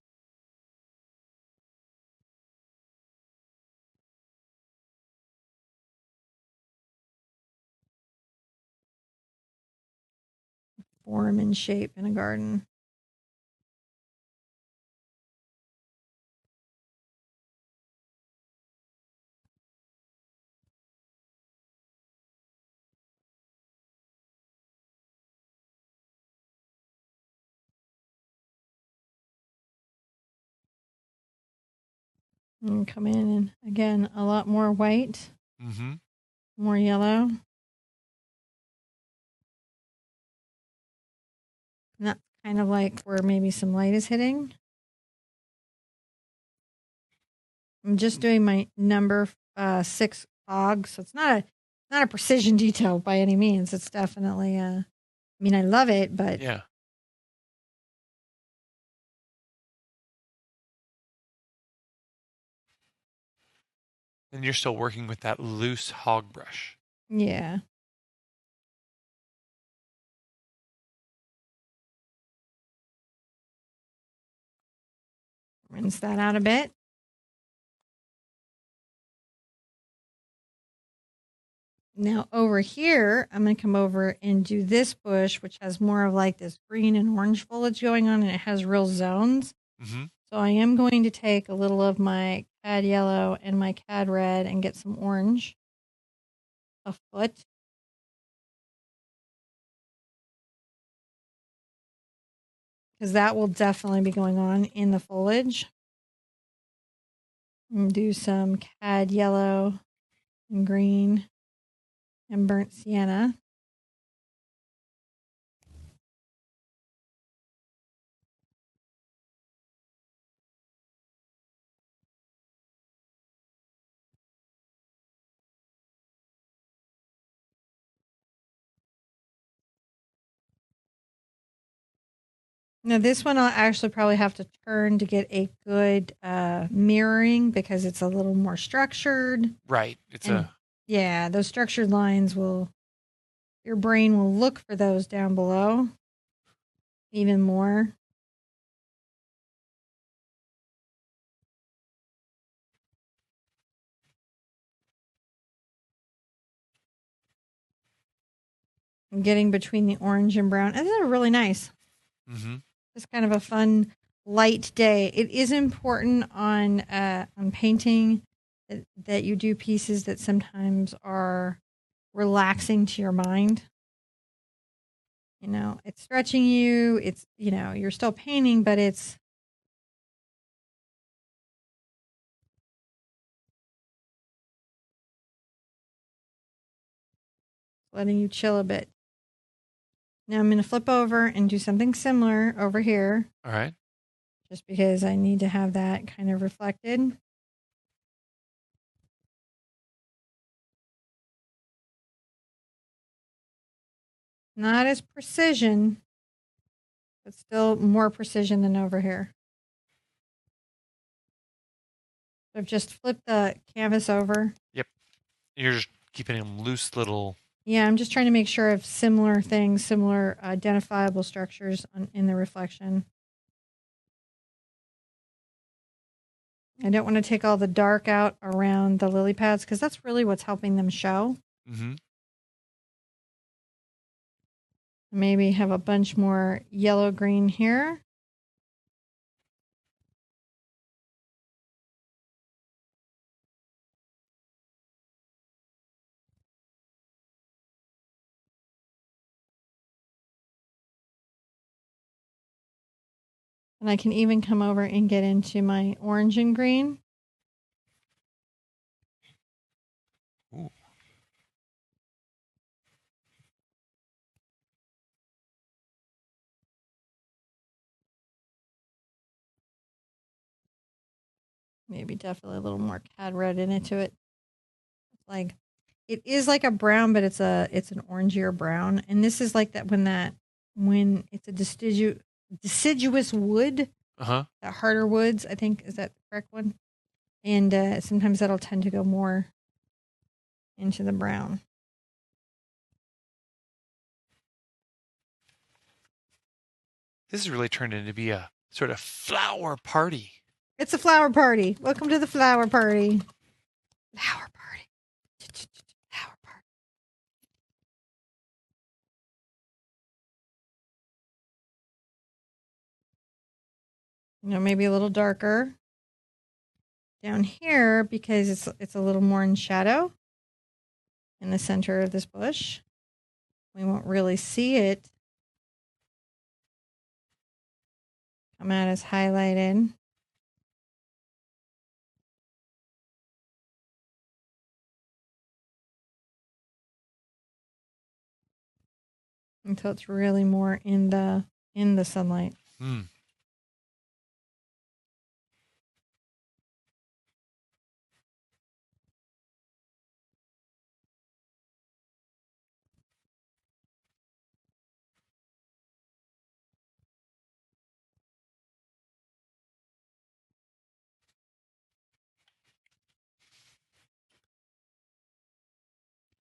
form and shape in a garden. And come in and again, a lot more white, more yellow. And that's kind of like where maybe some light is hitting. I'm just doing my number 6 fog, so it's not a precision detail by any means. It's definitely I mean, I love it, but Yeah. And you're still working with that loose hog brush. yeah. Rinse that out a bit. Now over here, I'm going to come over and do this bush, which has more of like this green and orange foliage going on, and it has real zones. So I am going to take a little of my cad yellow and my cad red and get some orange. A foot. Because that will definitely be going on in the foliage. And do some cad yellow and green and burnt sienna. Now this one I'll actually probably have to turn to get a good mirroring because it's a little more structured. Right. Yeah, those structured lines your brain will look for those down below even more. And getting between the orange and brown. And these are really nice. It's kind of a fun, light day. It is important on painting that you do pieces that sometimes are relaxing to your mind. You know, it's stretching you. It's, you're still painting, but it's letting you chill a bit. Now I'm going to flip over and do something similar over here. All right. Just because I need to have that kind of reflected. Not as precision, but still more precision than over here. So I've just flipped the canvas over. Yep. You're just keeping them loose little. Yeah, I'm just trying to make sure of similar things, similar identifiable structures in the reflection. I don't want to take all the dark out around the lily pads because that's really what's helping them show. Mm-hmm. Maybe have a bunch more yellow green here. And I can even come over and get into my orange and green. Ooh. Maybe definitely a little more cad red into it. Like it is like a brown, but it's an orangier brown. And this is like that when it's a deciduous wood. Uh-huh. That harder woods, I think, is that the correct one? And sometimes that'll tend to go more into the brown. This has really turned into be a sort of flower party. It's a flower party. Welcome to the flower party. Flower party. Flower party. Maybe a little darker down here because it's a little more in shadow in the center of this bush. We won't really see it come out as highlighted. Until it's really more in the sunlight. Hmm.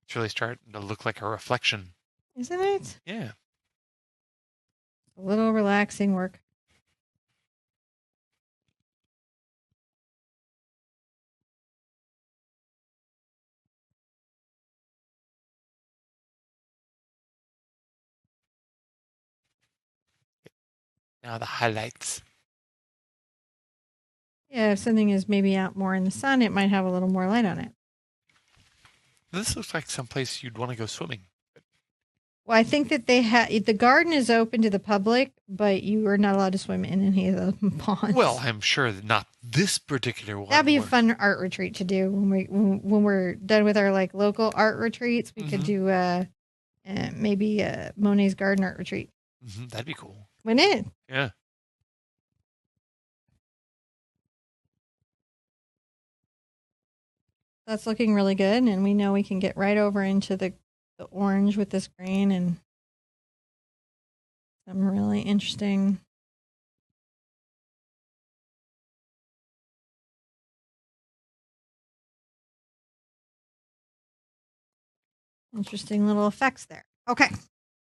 It's really starting to look like a reflection. Isn't it? Yeah. A little relaxing work. Now the highlights. Yeah, if something is maybe out more in the sun, it might have a little more light on it. This looks like someplace you'd want to go swimming. Well, I think that the garden is open to the public, but you are not allowed to swim in any of the ponds. Well, I'm sure that not this particular one. That'd be a fun art retreat to do when we're done with our like local art retreats. We could do maybe Monet's garden art retreat. Mm-hmm. That'd be cool. Wouldn't it? Yeah. That's looking really good, and we know we can get right over into the orange with this green and some really interesting little effects there. Okay,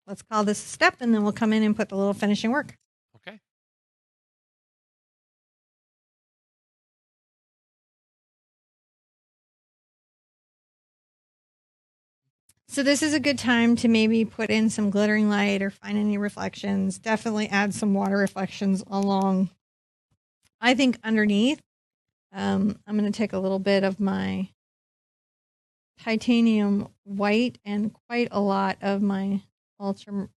let's call this a step, and then we'll come in and put the little finishing work. Okay. So this is a good time to maybe put in some glittering light or find any reflections. Definitely add some water reflections along. I think underneath, I'm going to take a little bit of my titanium white and quite a lot of my titanium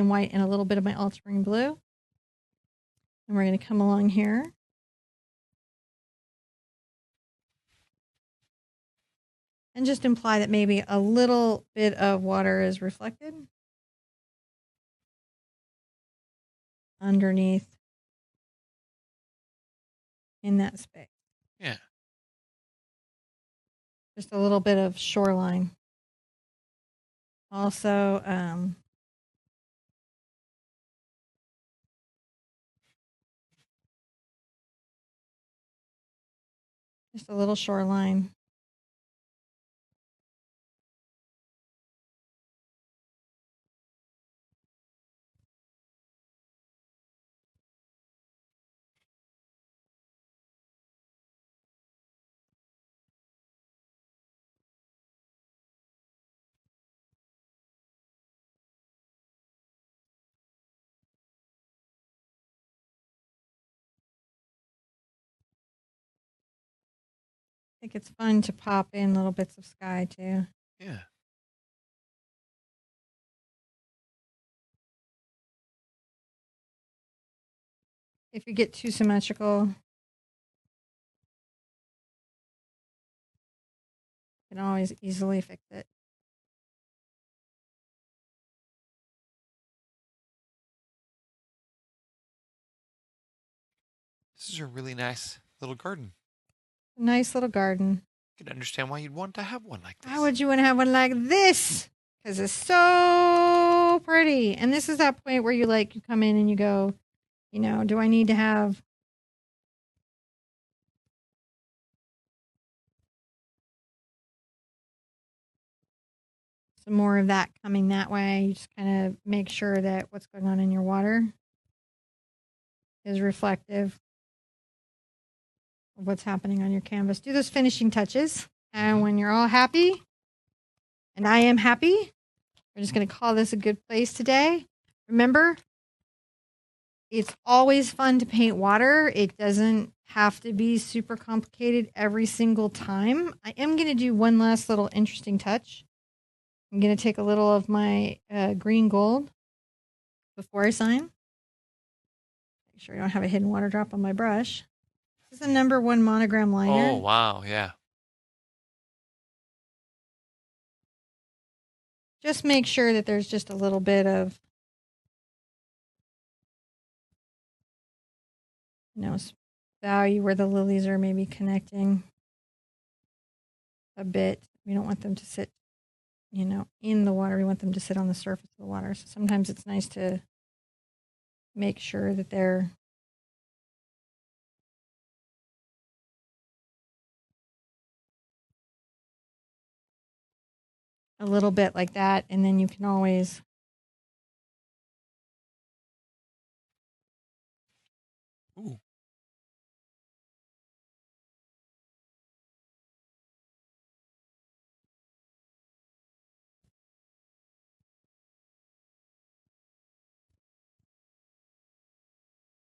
white and a little bit of my ultramarine blue. And we're going to come along here. And just imply that maybe a little bit of water is reflected underneath in that space. Yeah. Just a little bit of shoreline. Also, just a little shoreline. I think it's fun to pop in little bits of sky too. Yeah. If you get too symmetrical, you can always easily fix it. This is a really nice little garden. Nice little garden. I can understand why you'd want to have one like this. Why would you want to have one like this? Because it's so pretty. And this is that point where you come in and you go, do I need to have some more of that coming that way? You just kind of make sure that what's going on in your water is reflective of what's happening on your canvas. Do those finishing touches. And when you're all happy, and I am happy, we're just going to call this a good place today. Remember, it's always fun to paint water. It doesn't have to be super complicated every single time. I am going to do one last little interesting touch. I'm going to take a little of my green gold before I sign. Make sure I don't have a hidden water drop on my brush. This is a #1 monogram liner. Oh, wow. Yeah. Just make sure that there's just a little bit of, value where the lilies are maybe connecting a bit. We don't want them to sit, in the water. We want them to sit on the surface of the water. So sometimes it's nice to make sure that they're a little bit like that. And then you can always Ooh.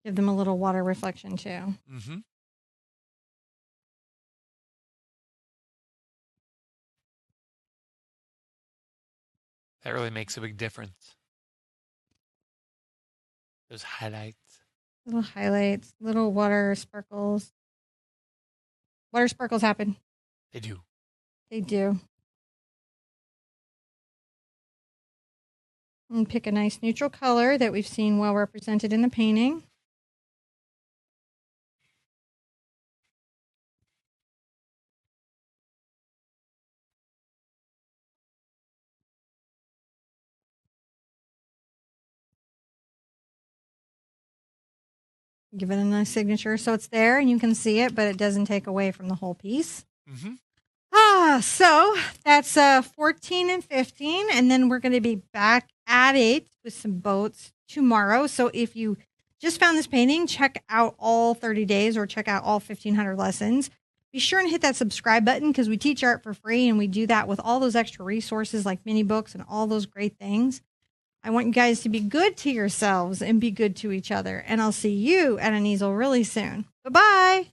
give them a little water reflection too. Mm-hmm. That really makes a big difference. Those highlights. Little highlights, little water sparkles. Water sparkles happen. They do. They do. And pick a nice neutral color that we've seen well represented in the painting. Give it a nice signature so it's there and you can see it, but it doesn't take away from the whole piece. Mm-hmm. So that's 14 and 15, and then we're going to be back at it with some boats tomorrow. So if you just found this painting, check out all 30 days or check out all 1,500 lessons. Be sure and hit that subscribe button because we teach art for free, and we do that with all those extra resources like mini books and all those great things. I want you guys to be good to yourselves and be good to each other. And I'll see you at an easel really soon. Bye-bye.